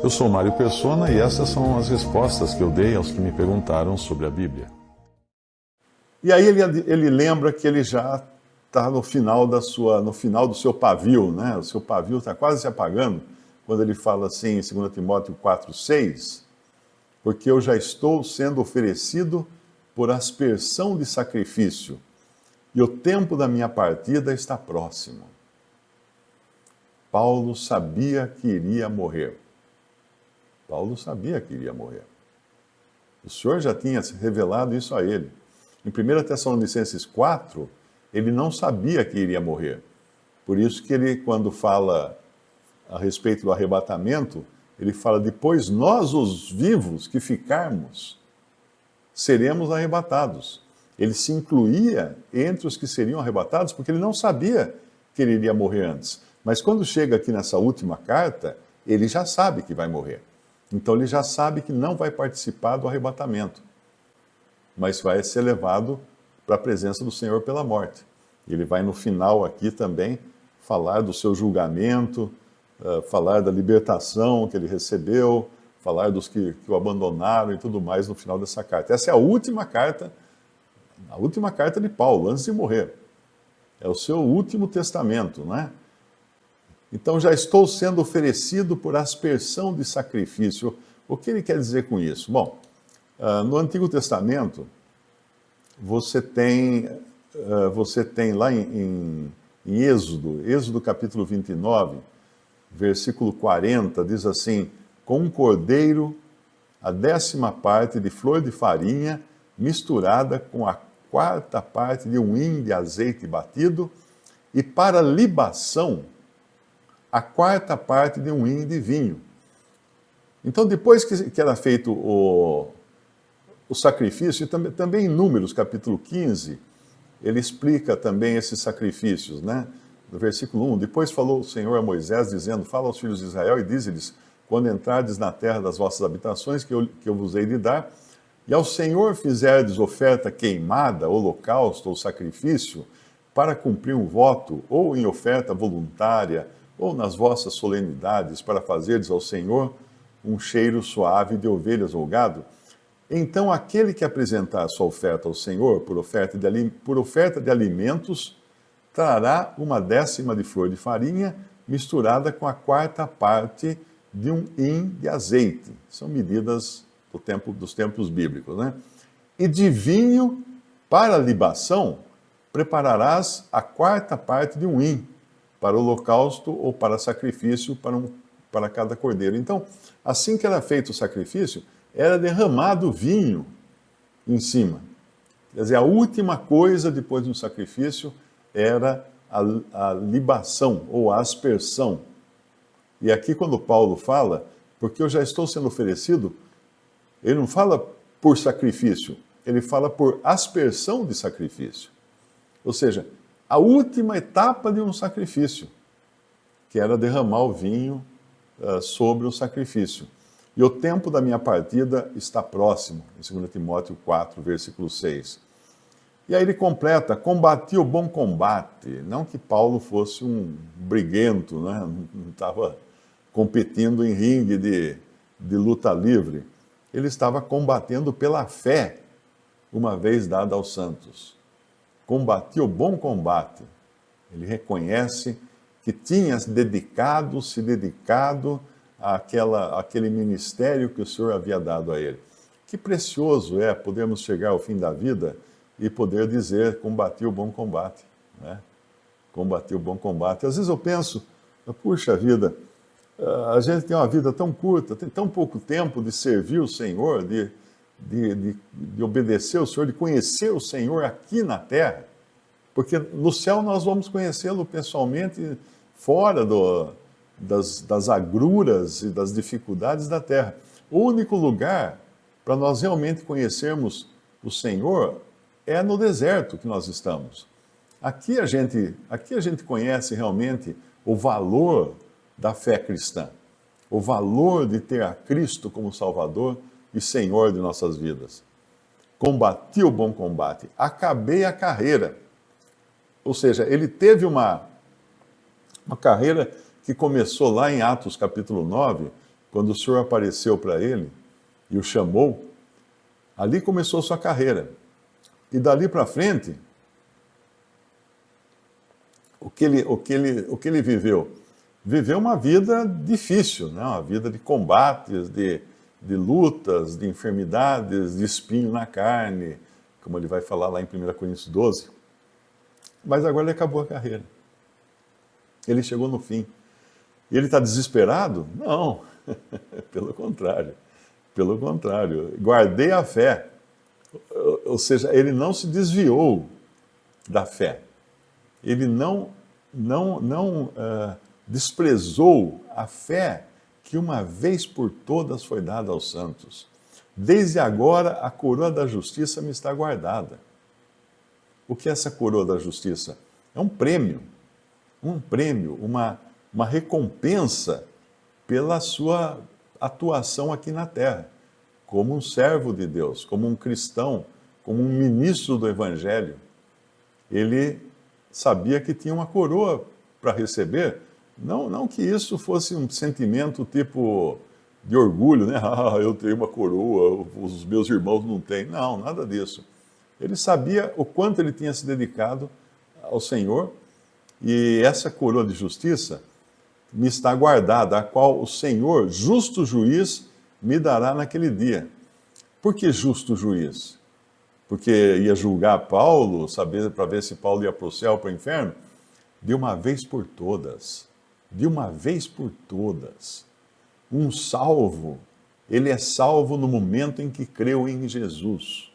Eu sou Mário Persona e essas são as respostas que eu dei aos que me perguntaram sobre a Bíblia. E aí ele lembra que ele já está no final do seu pavio, né? O seu pavio está quase se apagando, quando ele fala assim em 2 Timóteo 4,6, porque eu já estou sendo oferecido por aspersão de sacrifício, e o tempo da minha partida está próximo. Paulo sabia que iria morrer. Paulo sabia que iria morrer. O Senhor já tinha revelado isso a ele. Em 1 Tessalonicenses 4, ele não sabia que iria morrer. Por isso que ele, quando fala a respeito do arrebatamento, ele fala, depois nós, os vivos que ficarmos, seremos arrebatados. Ele se incluía entre os que seriam arrebatados, porque ele não sabia que ele iria morrer antes. Mas quando chega aqui nessa última carta, ele já sabe que vai morrer. Então ele já sabe que não vai participar do arrebatamento, mas vai ser levado para a presença do Senhor pela morte. Ele vai no final aqui também falar do seu julgamento, falar da libertação que ele recebeu, falar dos que o abandonaram e tudo mais no final dessa carta. Essa é a última carta de Paulo, antes de morrer. É o seu último testamento, não é? Então já estou sendo oferecido por aspersão de sacrifício. O que ele quer dizer com isso? Bom, no Antigo Testamento, você tem lá em Êxodo capítulo 29, versículo 40, diz assim, com um cordeiro, a 10ª parte de flor de farinha, misturada com a 4ª parte de um hin de azeite batido, e para libação, a 4ª parte de um hin de vinho. Então, depois que era feito o sacrifício, e também em Números, capítulo 15, ele explica também esses sacrifícios, né? No versículo 1, depois falou o Senhor a Moisés, dizendo, fala aos filhos de Israel e dize-lhes, quando entrardes na terra das vossas habitações, que eu vos hei de dar, e ao Senhor fizerdes oferta queimada, holocausto ou sacrifício, para cumprir um voto, ou em oferta voluntária, ou nas vossas solenidades, para fazerdes ao Senhor um cheiro suave de ovelhas ou gado, então aquele que apresentar a sua oferta ao Senhor por oferta de alimentos, trará uma 10ª de flor de farinha, misturada com a 4ª parte de um hin de azeite. São medidas dos tempos bíblicos, né? E de vinho para libação, prepararás a 4ª parte de um hin, para holocausto ou para sacrifício para cada cordeiro. Então, assim que era feito o sacrifício, era derramado vinho em cima. Quer dizer, a última coisa depois do sacrifício era a libação ou a aspersão. E aqui quando Paulo fala, porque eu já estou sendo oferecido, ele não fala por sacrifício, ele fala por aspersão de sacrifício. Ou seja, a última etapa de um sacrifício, que era derramar o vinho sobre o sacrifício. E o tempo da minha partida está próximo, em 2 Timóteo 4, versículo 6. E aí ele completa, combati o bom combate. Não que Paulo fosse um briguento, né? Não estava competindo em ringue de luta livre. Ele estava combatendo pela fé, uma vez dada aos santos. Combati o bom combate. Ele reconhece que tinha se dedicado àquele ministério que o Senhor havia dado a ele. Que precioso é podermos chegar ao fim da vida e poder dizer, combati o bom combate. Né? Combati o bom combate. Às vezes eu penso, puxa vida, a gente tem uma vida tão curta, tem tão pouco tempo de servir o Senhor, de obedecer o Senhor, de conhecer o Senhor aqui na terra, porque no céu nós vamos conhecê-lo pessoalmente fora das agruras e das dificuldades da terra. O único lugar para nós realmente conhecermos o Senhor é no deserto que nós estamos. Aqui a gente conhece realmente o valor da fé cristã, o valor de ter a Cristo como Salvador e Senhor de nossas vidas. Combati o bom combate, acabei a carreira. Ou seja, ele teve uma carreira que começou lá em Atos capítulo 9, quando o Senhor apareceu para ele e o chamou. Ali começou sua carreira. E dali para frente, o que ele viveu? Viveu uma vida difícil, né? Uma vida de combates, de lutas, de enfermidades, de espinho na carne, como ele vai falar lá em 1 Coríntios 12. Mas agora ele acabou a carreira. Ele chegou no fim. E ele está desesperado? Não, pelo contrário. Pelo contrário, guardei a fé. Ou seja, ele não se desviou da fé. Ele não desprezou a fé que uma vez por todas foi dada aos santos. Desde agora a coroa da justiça me está guardada. O que é essa coroa da justiça? É um prêmio, uma recompensa pela sua atuação aqui na terra, como um servo de Deus, como um cristão, como um ministro do Evangelho. Ele sabia que tinha uma coroa para receber, não que isso fosse um sentimento tipo de orgulho, né? Ah, eu tenho uma coroa, os meus irmãos não têm. Não, nada disso. Ele sabia o quanto ele tinha se dedicado ao Senhor, e essa coroa de justiça me está guardada, a qual o Senhor, justo juiz, me dará naquele dia. Por que justo juiz? Porque ia julgar Paulo, para ver se Paulo ia para o céu ou para o inferno? De uma vez por todas. De uma vez por todas. Um salvo, ele é salvo no momento em que creu em Jesus.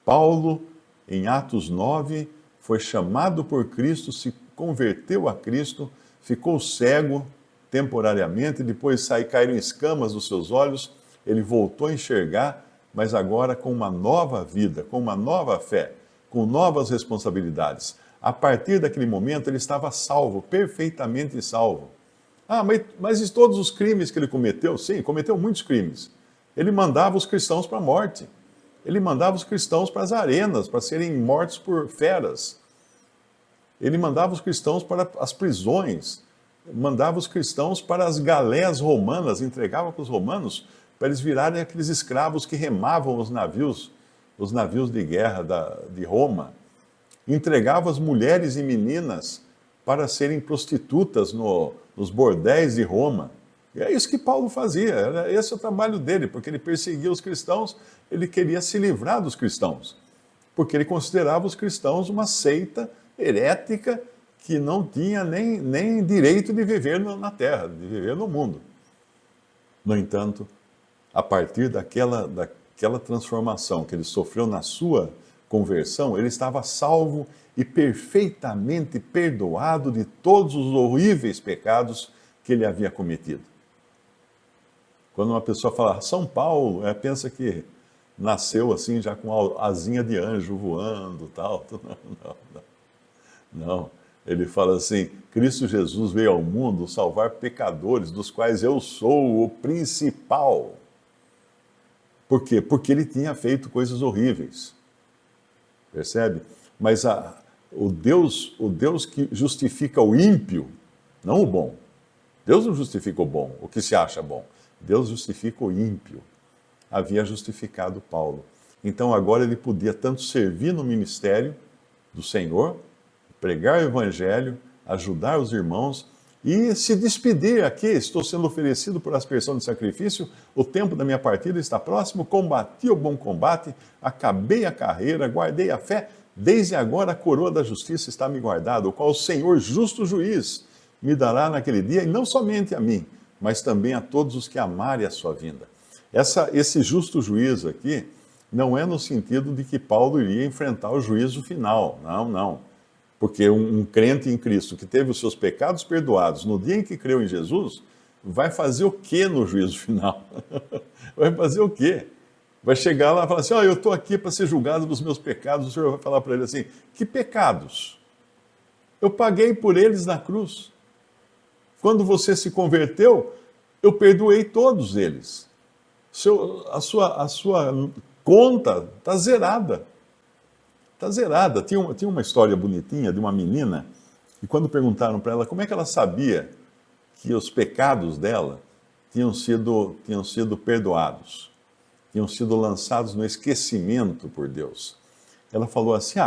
Paulo, em Atos 9, foi chamado por Cristo, se converteu a Cristo, ficou cego temporariamente, depois caíram escamas dos seus olhos, ele voltou a enxergar, mas agora com uma nova vida, com uma nova fé, com novas responsabilidades. A partir daquele momento ele estava salvo, perfeitamente salvo. Ah, mas e todos os crimes que ele cometeu? Sim, cometeu muitos crimes. Ele mandava os cristãos para a morte. Ele mandava os cristãos para as arenas, para serem mortos por feras. Ele mandava os cristãos para as prisões, mandava os cristãos para as galés romanas, entregava para os romanos, para eles virarem aqueles escravos que remavam os navios de guerra de Roma. Entregava as mulheres e meninas para serem prostitutas nos bordéis de Roma. E é isso que Paulo fazia, esse é o trabalho dele, porque ele perseguia os cristãos, ele queria se livrar dos cristãos, porque ele considerava os cristãos uma seita herética que não tinha nem direito de viver na terra, de viver no mundo. No entanto, a partir daquela transformação que ele sofreu na sua conversão, ele estava salvo e perfeitamente perdoado de todos os horríveis pecados que ele havia cometido. Quando uma pessoa fala São Paulo, pensa que nasceu assim já com a asinha de anjo voando, tal. Não. Ele fala assim: Cristo Jesus veio ao mundo salvar pecadores, dos quais eu sou o principal. Por quê? Porque ele tinha feito coisas horríveis. Percebe? Mas o Deus que justifica o ímpio, não o bom. Deus não justifica o bom, o que se acha bom. Deus justifica o ímpio. Havia justificado Paulo. Então agora ele podia tanto servir no ministério do Senhor, pregar o evangelho, ajudar os irmãos e se despedir aqui. Estou sendo oferecido por aspersão de sacrifício, o tempo da minha partida está próximo, combati o bom combate, acabei a carreira, guardei a fé, desde agora a coroa da justiça está me guardada, o qual o Senhor, justo juiz, me dará naquele dia, e não somente a mim, mas também a todos os que amarem a sua vinda. Esse justo juízo aqui não é no sentido de que Paulo iria enfrentar o juízo final, não. Porque um crente em Cristo que teve os seus pecados perdoados no dia em que creu em Jesus, vai fazer o quê no juízo final? Vai fazer o quê? Vai chegar lá e falar assim: eu estou aqui para ser julgado dos meus pecados. O Senhor vai falar para ele assim: que pecados? Eu paguei por eles na cruz. Quando você se converteu, eu perdoei todos eles. A sua conta está zerada. Está zerada. Tinha uma história bonitinha de uma menina, e quando perguntaram para ela como é que ela sabia que os pecados dela tinham sido perdoados, tinham sido lançados no esquecimento por Deus. Ela falou assim: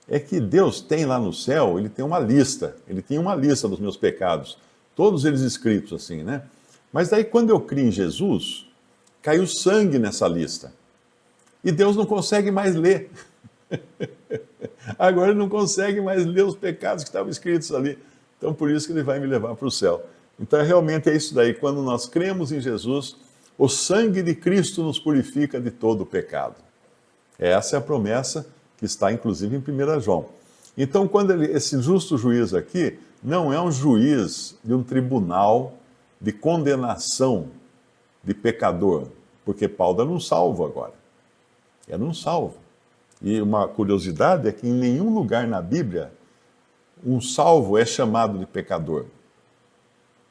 é que Deus tem lá no céu, ele tem uma lista, ele tem uma lista dos meus pecados, todos eles escritos assim, né? Mas daí quando eu criei em Jesus, caiu sangue nessa lista. E Deus não consegue mais ler. Agora ele não consegue mais ler os pecados que estavam escritos ali. Então por isso que ele vai me levar para o céu. Então realmente é isso daí, quando nós cremos em Jesus, o sangue de Cristo nos purifica de todo o pecado. Essa é a promessa que está inclusive em 1 João. Então quando esse justo juiz aqui, não é um juiz de um tribunal de condenação de pecador, porque Paulo era um salvo agora. Era um salvo. E uma curiosidade é que em nenhum lugar na Bíblia um salvo é chamado de pecador.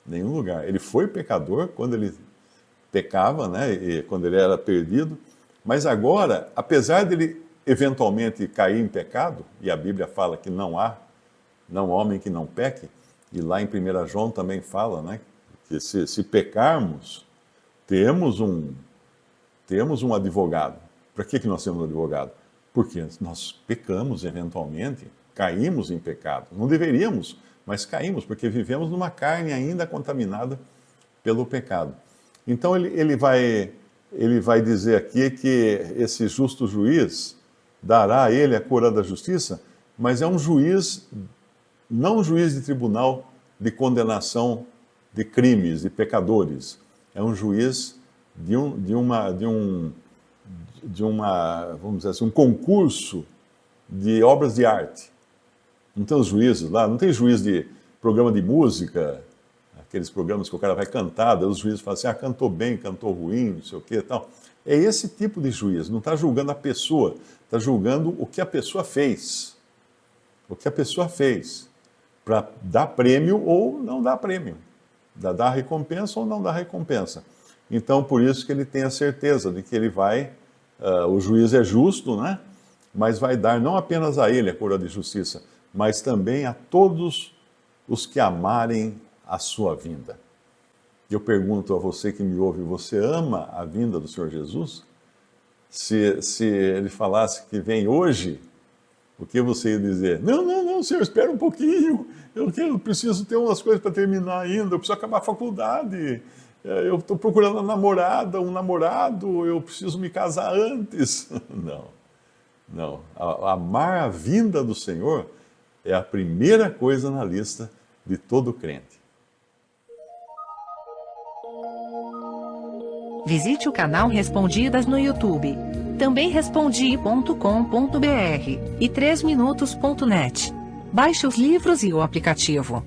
Nenhum lugar. Ele foi pecador quando ele pecava, né, e quando ele era perdido, mas agora, apesar dele eventualmente cair em pecado, e a Bíblia fala que não há homem que não peque, e lá em 1 João também fala, né, que se pecarmos, temos um advogado. Para que nós temos um advogado? Porque nós pecamos eventualmente, caímos em pecado. Não deveríamos, mas caímos, porque vivemos numa carne ainda contaminada pelo pecado. Então ele vai dizer aqui que esse justo juiz dará a ele a coroa da justiça, mas é um juiz, não um juiz de tribunal de condenação de crimes, de pecadores. É um juiz de vamos dizer assim, um concurso de obras de arte. Não tem os juízes lá, não tem juiz de programa de música, aqueles programas que o cara vai cantar, daí os juízes falam assim, cantou bem, cantou ruim, não sei o que e tal. É esse tipo de juiz, não está julgando a pessoa, está julgando o que a pessoa fez. O que a pessoa fez, para dar prêmio ou não dar prêmio, dar recompensa ou não dar recompensa. Então, por isso que ele tem a certeza de que ele vai, o juiz é justo, né? Mas vai dar não apenas a ele a coroa de justiça, mas também a todos os que amarem a sua vinda. Eu pergunto a você que me ouve, você ama a vinda do Senhor Jesus? Se ele falasse que vem hoje, o que você ia dizer? Não, Senhor, espera um pouquinho, eu preciso ter umas coisas para terminar ainda, eu preciso acabar a faculdade, eu estou procurando uma namorada, um namorado, eu preciso me casar antes. Não. Amar a vinda do Senhor é a primeira coisa na lista de todo crente. Visite o canal Respondidas no YouTube. Também respondi.com.br e 3minutos.net. Baixe os livros e o aplicativo.